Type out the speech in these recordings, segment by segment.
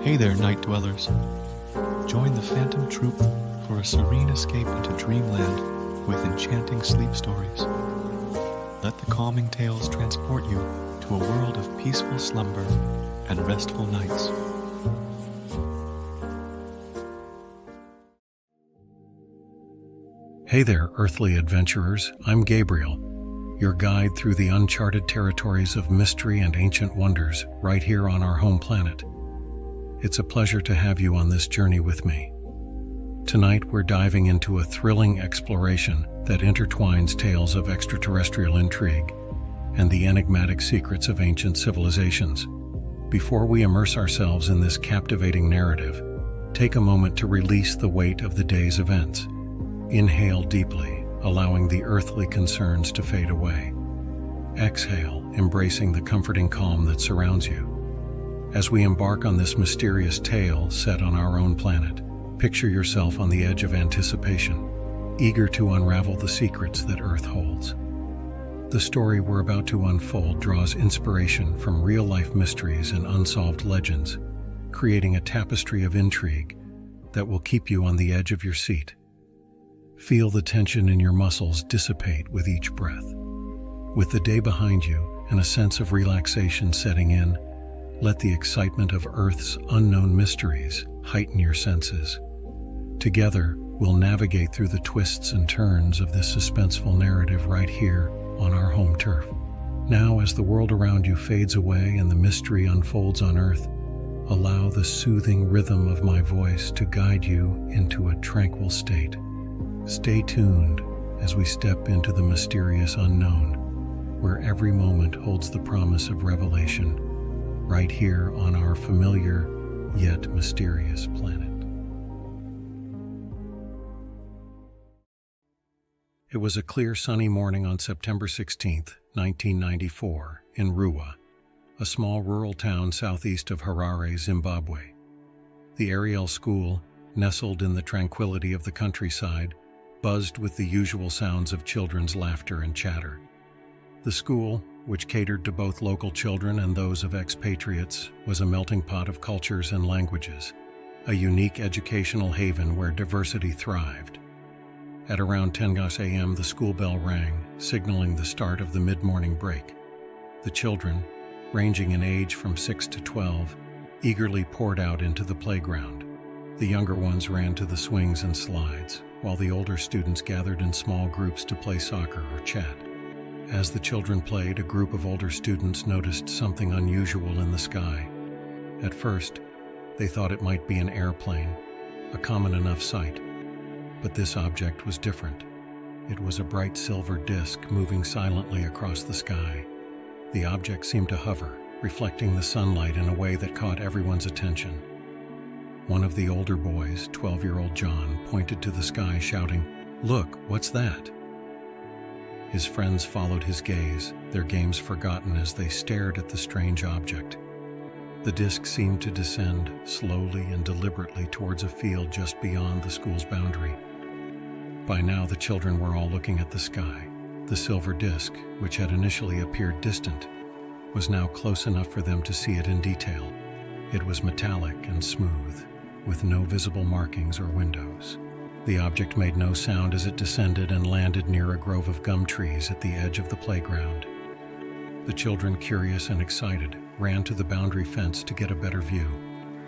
Hey there, night dwellers. Join the Phantom Troupe for a serene escape into dreamland with enchanting sleep stories. Let the calming tales transport you to a world of peaceful slumber and restful nights. Hey there, earthly adventurers. I'm Gabriel, your guide through the uncharted territories of mystery and ancient wonders right here on our home planet. It's a pleasure to have you on this journey with me. Tonight, we're diving into a thrilling exploration that intertwines tales of extraterrestrial intrigue and the enigmatic secrets of ancient civilizations. Before we immerse ourselves in this captivating narrative, take a moment to release the weight of the day's events. Inhale deeply, allowing the earthly concerns to fade away. Exhale, embracing the comforting calm that surrounds you. As we embark on this mysterious tale set on our own planet, picture yourself on the edge of anticipation, eager to unravel the secrets that Earth holds. The story we're about to unfold draws inspiration from real-life mysteries and unsolved legends, creating a tapestry of intrigue that will keep you on the edge of your seat. Feel the tension in your muscles dissipate with each breath. With the day behind you and a sense of relaxation setting in, let the excitement of Earth's unknown mysteries heighten your senses. Together, we'll navigate through the twists and turns of this suspenseful narrative right here on our home turf. Now, as the world around you fades away and the mystery unfolds on Earth, allow the soothing rhythm of my voice to guide you into a tranquil state. Stay tuned as we step into the mysterious unknown, where every moment holds the promise of revelation, right here on our familiar yet mysterious planet. It was a clear sunny morning on September 16, 1994, in Ruwa, a small rural town southeast of Harare, Zimbabwe. The Ariel school, nestled in the tranquility of the countryside, buzzed with the usual sounds of children's laughter and chatter. The school, which catered to both local children and those of expatriates, was a melting pot of cultures and languages, a unique educational haven where diversity thrived. At around 10 a.m., the school bell rang, signaling the start of the mid-morning break. The children, ranging in age from 6 to 12, eagerly poured out into the playground. The younger ones ran to the swings and slides, while the older students gathered in small groups to play soccer or chat. As the children played, a group of older students noticed something unusual in the sky. At first, they thought it might be an airplane, a common enough sight. But this object was different. It was a bright silver disk moving silently across the sky. The object seemed to hover, reflecting the sunlight in a way that caught everyone's attention. One of the older boys, 12-year-old John, pointed to the sky, shouting, "Look, what's that?" His friends followed his gaze, their games forgotten as they stared at the strange object. The disk seemed to descend slowly and deliberately towards a field just beyond the school's boundary. By now, the children were all looking at the sky. The silver disk, which had initially appeared distant, was now close enough for them to see it in detail. It was metallic and smooth, with no visible markings or windows. The object made no sound as it descended and landed near a grove of gum trees at the edge of the playground. The children, curious and excited, ran to the boundary fence to get a better view.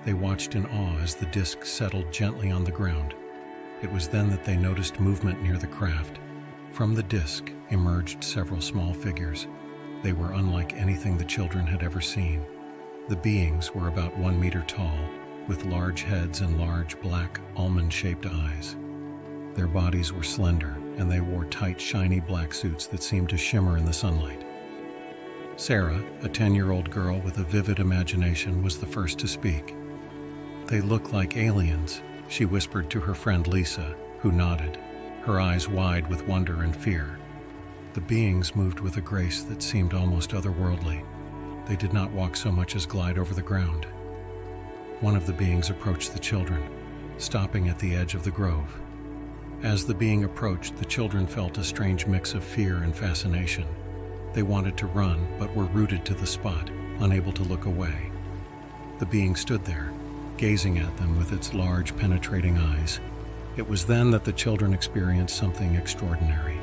They watched in awe as the disc settled gently on the ground. It was then that they noticed movement near the craft. From the disc emerged several small figures. They were unlike anything the children had ever seen. The beings were about 1 meter tall, with large heads and large black almond-shaped eyes. Their bodies were slender, and they wore tight, shiny black suits that seemed to shimmer in the sunlight. Sarah, a 10-year-old girl with a vivid imagination, was the first to speak. "They look like aliens," she whispered to her friend Lisa, who nodded, her eyes wide with wonder and fear. The beings moved with a grace that seemed almost otherworldly. They did not walk so much as glide over the ground. One of the beings approached the children, stopping at the edge of the grove. As the being approached, the children felt a strange mix of fear and fascination. They wanted to run, but were rooted to the spot, unable to look away. The being stood there, gazing at them with its large, penetrating eyes. It was then that the children experienced something extraordinary.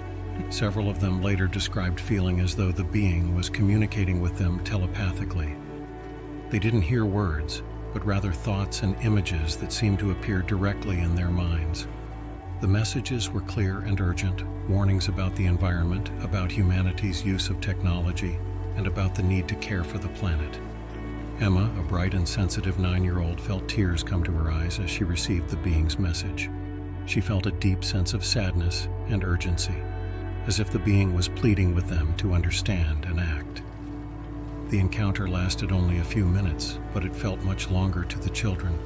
Several of them later described feeling as though the being was communicating with them telepathically. They didn't hear words, but rather thoughts and images that seemed to appear directly in their minds. The messages were clear and urgent, warnings about the environment, about humanity's use of technology, and about the need to care for the planet. Emma, a bright and sensitive 9-year-old, felt tears come to her eyes as she received the being's message. She felt a deep sense of sadness and urgency, as if the being was pleading with them to understand and act. The encounter lasted only a few minutes, but it felt much longer to the children.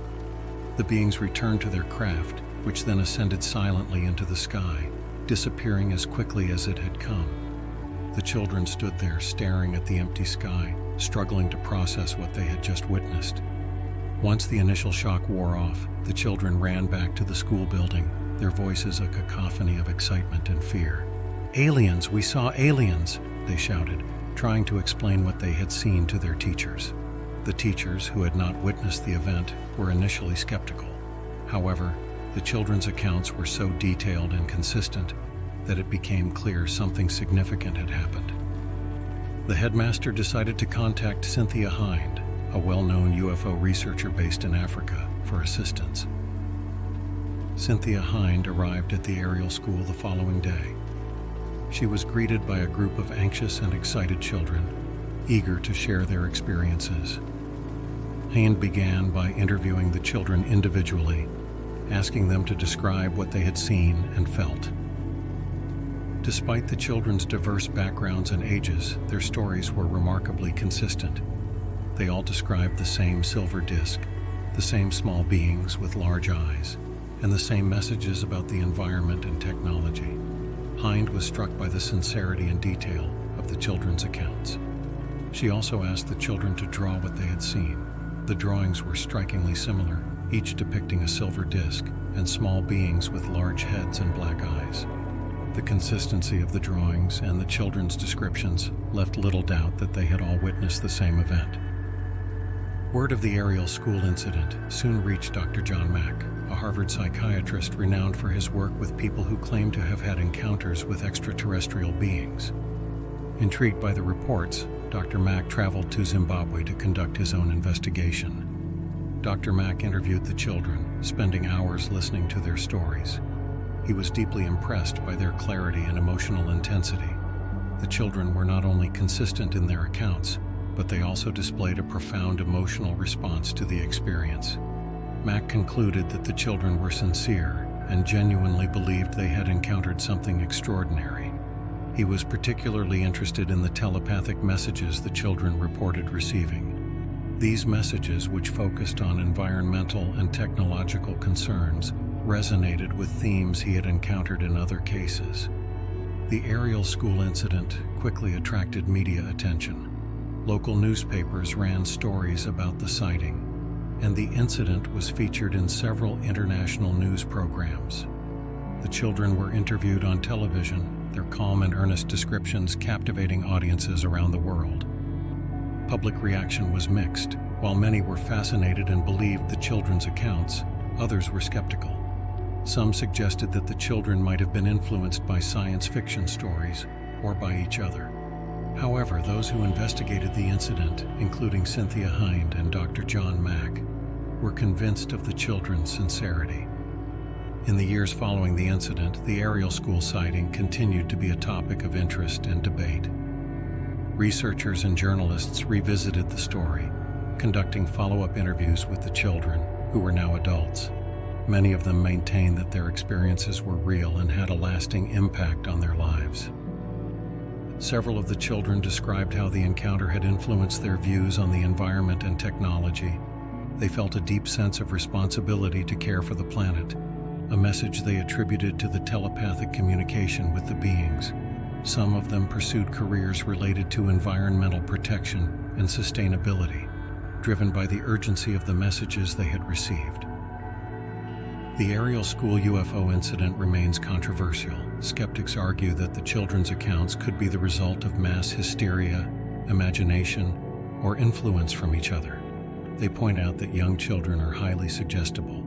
The beings returned to their craft, which then ascended silently into the sky, disappearing as quickly as it had come. The children stood there staring at the empty sky, struggling to process what they had just witnessed. Once the initial shock wore off, the children ran back to the school building, their voices a cacophony of excitement and fear. "Aliens! We saw aliens!" they shouted, trying to explain what they had seen to their teachers. The teachers, who had not witnessed the event, were initially skeptical. However, the children's accounts were so detailed and consistent that it became clear something significant had happened. The headmaster decided to contact Cynthia Hind, a well-known UFO researcher based in Africa, for assistance. Cynthia Hind arrived at the Ariel school the following day. She was greeted by a group of anxious and excited children, eager to share their experiences. Hind began by interviewing the children individually, asking them to describe what they had seen and felt. Despite the children's diverse backgrounds and ages, their stories were remarkably consistent. They all described the same silver disc, the same small beings with large eyes, and the same messages about the environment and technology. Hind was struck by the sincerity and detail of the children's accounts. She also asked the children to draw what they had seen. The drawings were strikingly similar, each depicting a silver disc and small beings with large heads and black eyes. The consistency of the drawings and the children's descriptions left little doubt that they had all witnessed the same event. Word of the Ariel school incident soon reached Dr. John Mack, a Harvard psychiatrist renowned for his work with people who claim to have had encounters with extraterrestrial beings. Intrigued by the reports, Dr. Mack traveled to Zimbabwe to conduct his own investigation. Dr. Mack interviewed the children, spending hours listening to their stories. He was deeply impressed by their clarity and emotional intensity. The children were not only consistent in their accounts, but they also displayed a profound emotional response to the experience. Mack concluded that the children were sincere and genuinely believed they had encountered something extraordinary. He was particularly interested in the telepathic messages the children reported receiving. These messages, which focused on environmental and technological concerns, resonated with themes he had encountered in other cases. The Ariel school incident quickly attracted media attention. Local newspapers ran stories about the sighting, and the incident was featured in several international news programs. The children were interviewed on television, their calm and earnest descriptions captivating audiences around the world. Public reaction was mixed. While many were fascinated and believed the children's accounts, others were skeptical. Some suggested that the children might have been influenced by science fiction stories or by each other. However, those who investigated the incident, including Cynthia Hind and Dr. John Mack, were convinced of the children's sincerity. In the years following the incident, the Ariel school sighting continued to be a topic of interest and debate. Researchers and journalists revisited the story, conducting follow-up interviews with the children, who were now adults. Many of them maintained that their experiences were real and had a lasting impact on their lives. Several of the children described how the encounter had influenced their views on the environment and technology. They felt a deep sense of responsibility to care for the planet, a message they attributed to the telepathic communication with the beings. Some of them pursued careers related to environmental protection and sustainability, driven by the urgency of the messages they had received. The Ariel school UFO incident remains controversial. Skeptics argue that the children's accounts could be the result of mass hysteria, imagination, or influence from each other. They point out that young children are highly suggestible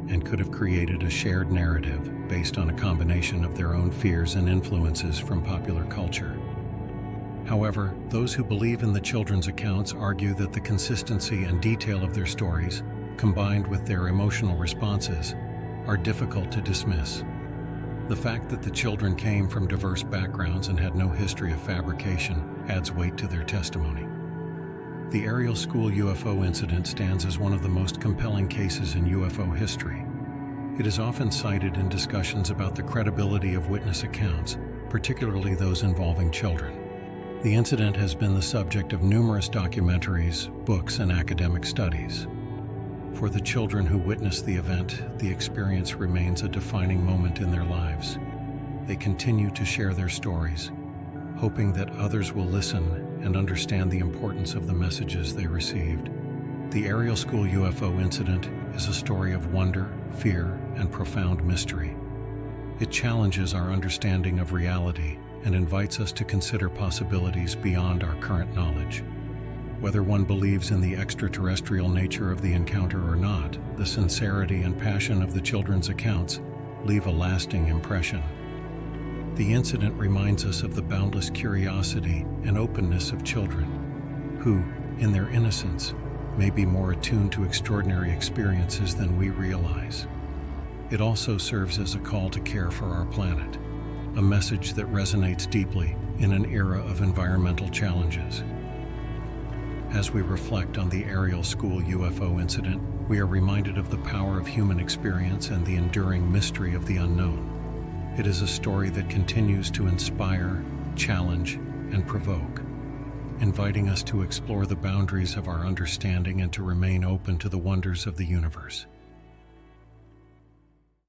and could have created a shared narrative based on a combination of their own fears and influences from popular culture. However, those who believe in the children's accounts argue that the consistency and detail of their stories, combined with their emotional responses, are difficult to dismiss. The fact that the children came from diverse backgrounds and had no history of fabrication adds weight to their testimony. The Ariel School UFO incident stands as one of the most compelling cases in UFO history. It is often cited in discussions about the credibility of witness accounts, particularly those involving children. The incident has been the subject of numerous documentaries, books, and academic studies. For the children who witnessed the event, the experience remains a defining moment in their lives. They continue to share their stories, hoping that others will listen and understand the importance of the messages they received. The Ariel School UFO incident is a story of wonder, fear, and profound mystery. It challenges our understanding of reality and invites us to consider possibilities beyond our current knowledge. Whether one believes in the extraterrestrial nature of the encounter or not, the sincerity and passion of the children's accounts leave a lasting impression. The incident reminds us of the boundless curiosity and openness of children, who, in their innocence, may be more attuned to extraordinary experiences than we realize. It also serves as a call to care for our planet, a message that resonates deeply in an era of environmental challenges. As we reflect on the Ariel School UFO incident, we are reminded of the power of human experience and the enduring mystery of the unknown. It is a story that continues to inspire, challenge, and provoke, inviting us to explore the boundaries of our understanding and to remain open to the wonders of the universe.